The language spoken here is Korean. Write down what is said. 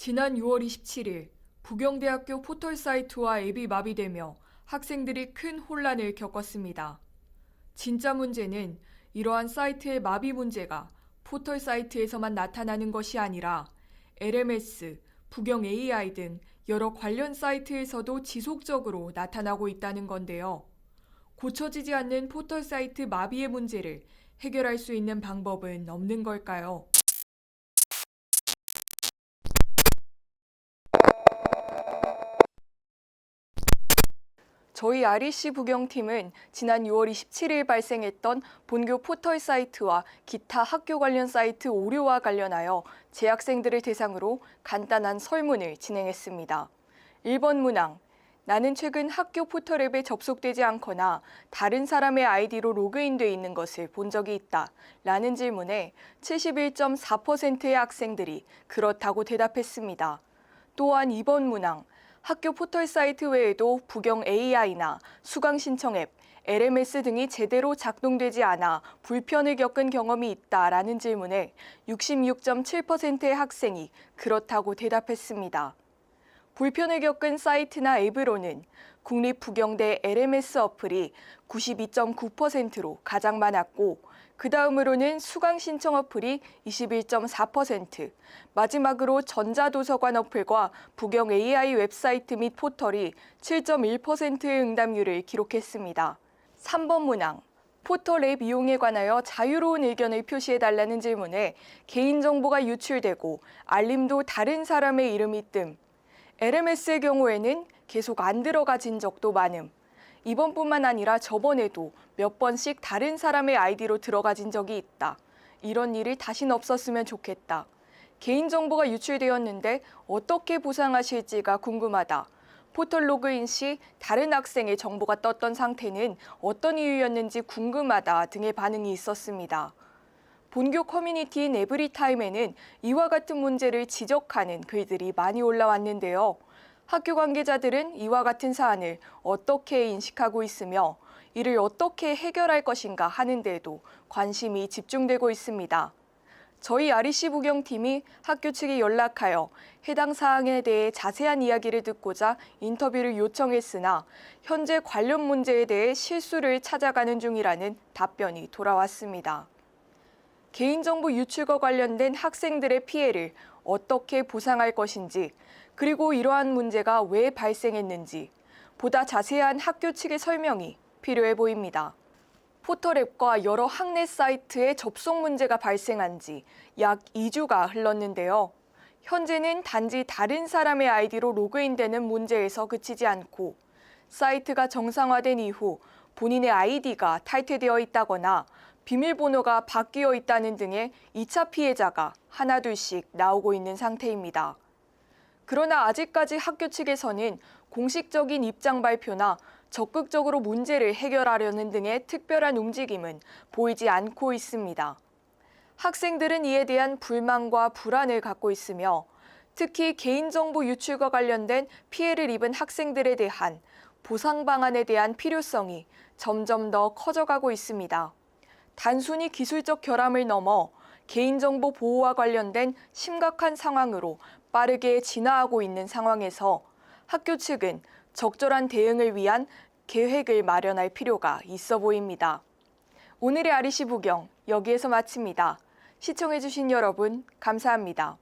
지난 6월 27일 부경대학교 포털 사이트와 앱이 마비되며 학생들이 큰 혼란을 겪었습니다. 진짜 문제는 이러한 사이트의 마비 문제가 포털 사이트에서만 나타나는 것이 아니라 LMS, 부경 AI 등 여러 관련 사이트에서도 지속적으로 나타나고 있다는 건데요. 고쳐지지 않는 포털 사이트 마비의 문제를 해결할 수 있는 방법은 없는 걸까요? 저희 REC 부경팀은 지난 6월 27일 발생했던 본교 포털 사이트와 기타 학교 관련 사이트 오류와 관련하여 재학생들을 대상으로 간단한 설문을 진행했습니다. 1번 문항, 나는 최근 학교 포털 앱에 접속되지 않거나 다른 사람의 아이디로 로그인돼 있는 것을 본 적이 있다 라는 질문에 71.4%의 학생들이 그렇다고 대답했습니다. 또한 2번 문항, 학교 포털 사이트 외에도 부경 AI나 수강 신청 앱, LMS 등이 제대로 작동되지 않아 불편을 겪은 경험이 있다라는 질문에 66.7%의 학생이 그렇다고 대답했습니다. 불편을 겪은 사이트나 앱으로는 국립부경대 LMS 어플이 92.9%로 가장 많았고 그 다음으로는 수강 신청 어플이 21.4%, 마지막으로 전자도서관 어플과 부경 AI 웹사이트 및 포털이 7.1%의 응답률을 기록했습니다. 3번 문항, 포털 앱 이용에 관하여 자유로운 의견을 표시해달라는 질문에 개인정보가 유출되고 알림도 다른 사람의 이름이 뜸, LMS의 경우에는 계속 안 들어가진 적도 많음, 이번뿐만 아니라 저번에도 몇 번씩 다른 사람의 아이디로 들어가진 적이 있다. 이런 일이 다신 없었으면 좋겠다. 개인정보가 유출되었는데 어떻게 보상하실지가 궁금하다. 포털 로그인 시 다른 학생의 정보가 떴던 상태는 어떤 이유였는지 궁금하다 등의 반응이 있었습니다. 본교 커뮤니티인 에브리타임에는 이와 같은 문제를 지적하는 글들이 많이 올라왔는데요. 학교 관계자들은 이와 같은 사안을 어떻게 인식하고 있으며 이를 어떻게 해결할 것인가 하는 데에도 관심이 집중되고 있습니다. 저희 REC 부경팀이 학교 측에 연락하여 해당 사항에 대해 자세한 이야기를 듣고자 인터뷰를 요청했으나 현재 관련 문제에 대해 실수를 찾아가는 중이라는 답변이 돌아왔습니다. 개인정보 유출과 관련된 학생들의 피해를 어떻게 보상할 것인지, 그리고 이러한 문제가 왜 발생했는지 보다 자세한 학교 측의 설명이 필요해 보입니다. 포털 앱과 여러 학내 사이트에 접속 문제가 발생한 지 약 2주가 흘렀는데요. 현재는 단지 다른 사람의 아이디로 로그인되는 문제에서 그치지 않고 사이트가 정상화된 이후 본인의 아이디가 탈퇴되어 있다거나 비밀번호가 바뀌어 있다는 등의 2차 피해자가 하나둘씩 나오고 있는 상태입니다. 그러나 아직까지 학교 측에서는 공식적인 입장 발표나 적극적으로 문제를 해결하려는 등의 특별한 움직임은 보이지 않고 있습니다. 학생들은 이에 대한 불만과 불안을 갖고 있으며 특히 개인정보 유출과 관련된 피해를 입은 학생들에 대한 보상 방안에 대한 필요성이 점점 더 커져가고 있습니다. 단순히 기술적 결함을 넘어 개인정보 보호와 관련된 심각한 상황으로 빠르게 진화하고 있는 상황에서 학교 측은 적절한 대응을 위한 계획을 마련할 필요가 있어 보입니다. 오늘의 REC 부경 여기에서 마칩니다. 시청해주신 여러분 감사합니다.